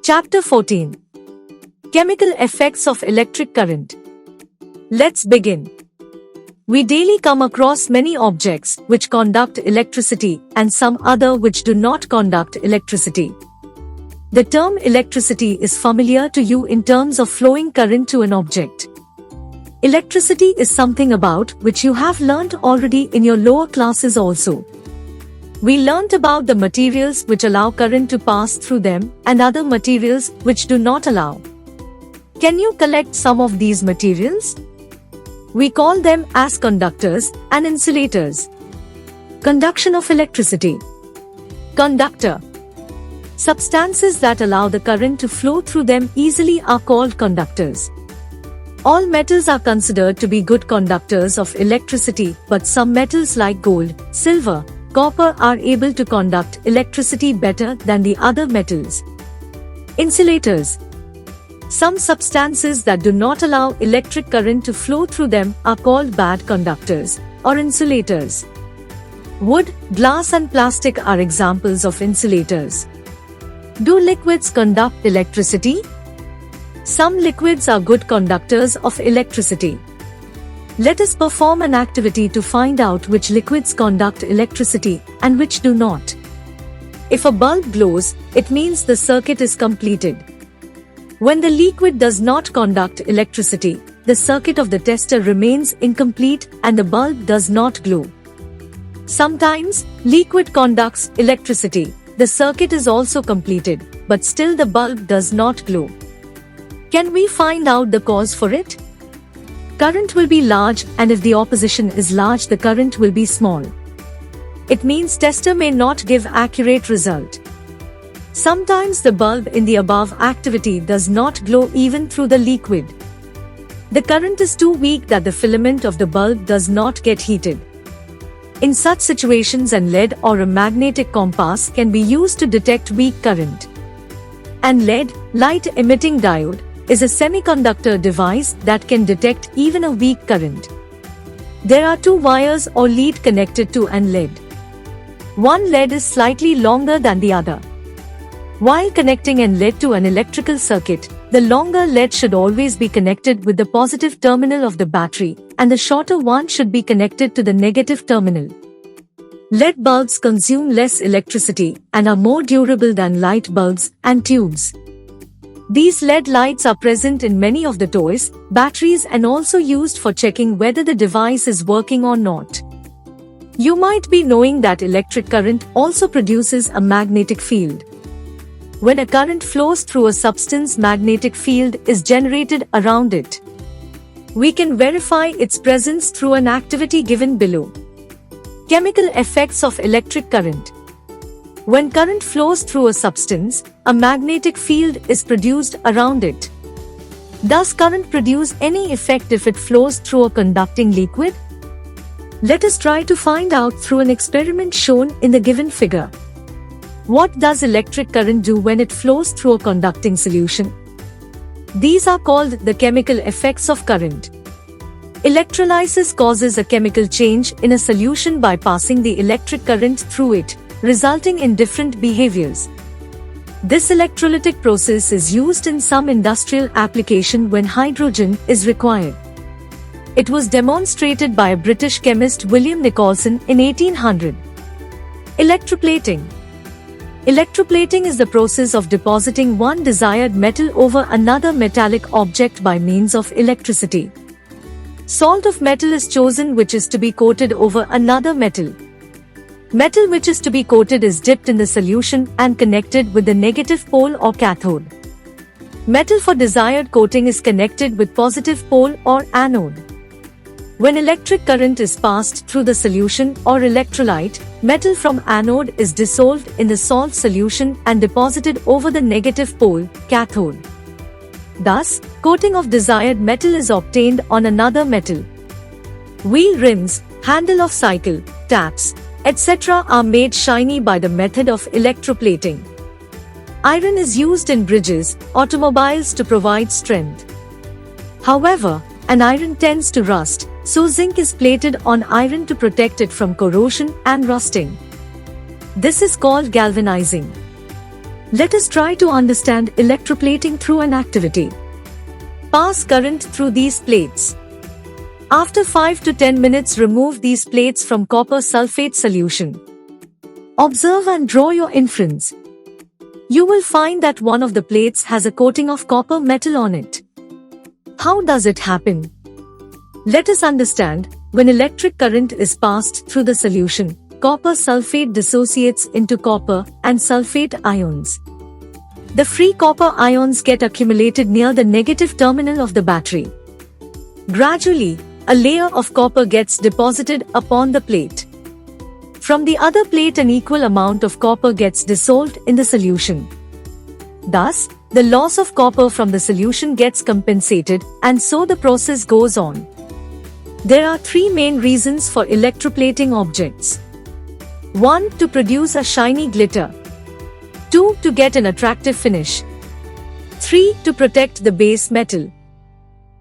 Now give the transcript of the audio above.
Chapter 14. Chemical Effects of Electric Current. Let's begin. We daily come across many objects which conduct electricity and some other which do not conduct electricity. The term electricity is familiar to you in terms of flowing current to an object. Electricity is something about which you have learnt already in your lower classes also. We learnt about the materials which allow current to pass through them and other materials which do not allow. Can you collect some of these materials? We call them as conductors and insulators. Conduction of electricity. Conductor. Substances that allow the current to flow through them easily are called conductors. All metals are considered to be good conductors of electricity, but some metals like gold, silver, copper are able to conduct electricity better than the other metals. Insulators. Some substances that do not allow electric current to flow through them are called bad conductors or insulators. Wood, glass and plastic are examples of insulators. Do liquids conduct electricity? Some liquids are good conductors of electricity. Let us perform an activity to find out which liquids conduct electricity and which do not. If a bulb glows, it means the circuit is completed. When the liquid does not conduct electricity, the circuit of the tester remains incomplete and the bulb does not glow. Sometimes, liquid conducts electricity. The circuit is also completed, but still the bulb does not glow. Can we find out the cause for it? Current will be large, and if the opposition is large, the current will be small. It means tester may not give accurate result. Sometimes the bulb in the above activity does not glow even through the liquid. The current is too weak that the filament of the bulb does not get heated. In such situations, an LED or a magnetic compass can be used to detect weak current. An LED, light-emitting diode, is a semiconductor device that can detect even a weak current. There are two wires or lead connected to an LED. One lead is slightly longer than the other. While connecting an LED to an electrical circuit, the longer lead should always be connected with the positive terminal of the battery, and the shorter one should be connected to the negative terminal. LED bulbs consume less electricity and are more durable than light bulbs and tubes. These LED lights are present in many of the toys, batteries, and also used for checking whether the device is working or not. You might be knowing that electric current also produces a magnetic field. When a current flows through a substance, magnetic field is generated around it. We can verify its presence through an activity given below. Chemical effects of electric current. When current flows through a substance, a magnetic field is produced around it. Does current produce any effect if it flows through a conducting liquid? Let us try to find out through an experiment shown in the given figure. What does electric current do when it flows through a conducting solution? These are called the chemical effects of current. Electrolysis causes a chemical change in a solution by passing the electric current through it, resulting in different behaviors. This electrolytic process is used in some industrial application when hydrogen is required. It was demonstrated by a British chemist William Nicholson in 1800. Electroplating. Electroplating is the process of depositing one desired metal over another metallic object by means of electricity. Salt of metal is chosen which is to be coated over another metal. Metal which is to be coated is dipped in the solution and connected with the negative pole or cathode. Metal for desired coating is connected with positive pole or anode. When electric current is passed through the solution or electrolyte, metal from anode is dissolved in the salt solution and deposited over the negative pole, cathode. Thus, coating of desired metal is obtained on another metal. Wheel rims, handle of cycle, taps, etc. are made shiny by the method of electroplating. Iron is used in bridges, automobiles to provide strength. However, an iron tends to rust, so zinc is plated on iron to protect it from corrosion and rusting. This is called galvanizing. Let us try to understand electroplating through an activity. Pass current through these plates. After 5 to 10 minutes, remove these plates from copper sulfate solution. Observe and draw your inference. You will find that one of the plates has a coating of copper metal on it. How does it happen? Let us understand. When electric current is passed through the solution, copper sulfate dissociates into copper and sulfate ions. The free copper ions get accumulated near the negative terminal of the battery. Gradually, a layer of copper gets deposited upon the plate. From the other plate, an equal amount of copper gets dissolved in the solution. Thus, the loss of copper from the solution gets compensated, and so the process goes on. There are three main reasons for electroplating objects. 1. To produce a shiny glitter. 2. To get an attractive finish. 3. To protect the base metal.